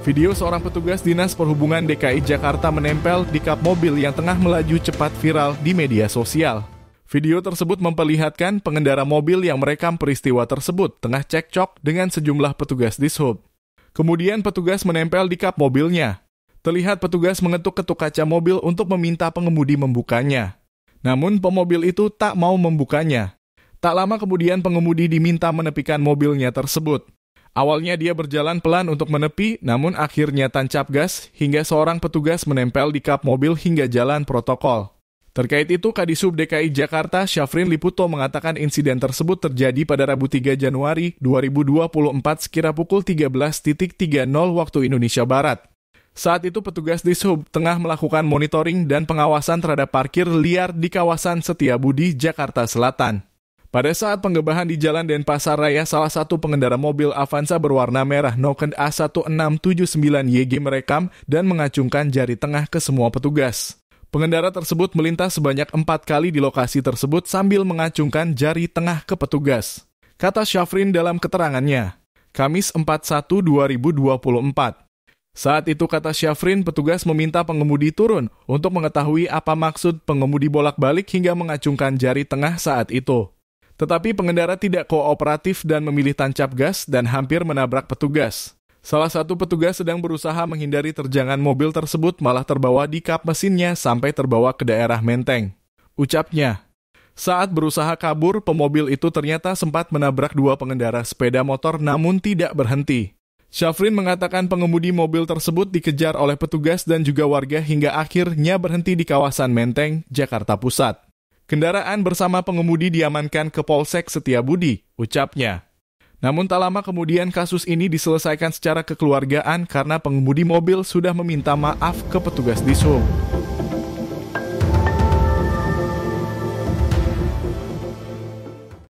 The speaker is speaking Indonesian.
Video seorang petugas Dinas Perhubungan DKI Jakarta menempel di kap mobil yang tengah melaju cepat viral di media sosial. Video tersebut memperlihatkan pengendara mobil yang merekam peristiwa tersebut tengah cekcok dengan sejumlah petugas Dishub. Kemudian petugas menempel di kap mobilnya. Terlihat petugas mengetuk-ketuk kaca mobil untuk meminta pengemudi membukanya. Namun pemobil itu tak mau membukanya. Tak lama kemudian pengemudi diminta menepikan mobilnya tersebut. Awalnya dia berjalan pelan untuk menepi, namun akhirnya tancap gas hingga seorang petugas menempel di kap mobil hingga jalan protokol. Terkait itu, Kadishub DKI Jakarta Syafrin Liputo mengatakan insiden tersebut terjadi pada Rabu 3 Januari 2024 sekira pukul 13.30 waktu Indonesia Barat. Saat itu petugas Dishub tengah melakukan monitoring dan pengawasan terhadap parkir liar di kawasan Setiabudi, Jakarta Selatan. Pada saat penggebahan di Jalan Denpasar Raya, salah satu pengendara mobil Avanza berwarna merah Noken A1679YG merekam dan mengacungkan jari tengah ke semua petugas. Pengendara tersebut melintas sebanyak 4 kali di lokasi tersebut sambil mengacungkan jari tengah ke petugas. Kata Syafrin dalam keterangannya, Kamis 4/1/2024. Saat itu kata Syafrin, petugas meminta pengemudi turun untuk mengetahui apa maksud pengemudi bolak-balik hingga mengacungkan jari tengah saat itu. Tetapi pengendara tidak kooperatif dan memilih tancap gas dan hampir menabrak petugas. Salah satu petugas sedang berusaha menghindari terjangan mobil tersebut malah terbawa di kap mesinnya sampai terbawa ke daerah Menteng. Ucapnya, saat berusaha kabur, pemobil itu ternyata sempat menabrak 2 pengendara sepeda motor namun tidak berhenti. Syafrin mengatakan pengemudi mobil tersebut dikejar oleh petugas dan juga warga hingga akhirnya berhenti di kawasan Menteng, Jakarta Pusat. Kendaraan bersama pengemudi diamankan ke Polsek Setiabudi, ucapnya. Namun tak lama kemudian kasus ini diselesaikan secara kekeluargaan karena pengemudi mobil sudah meminta maaf ke petugas Dishub.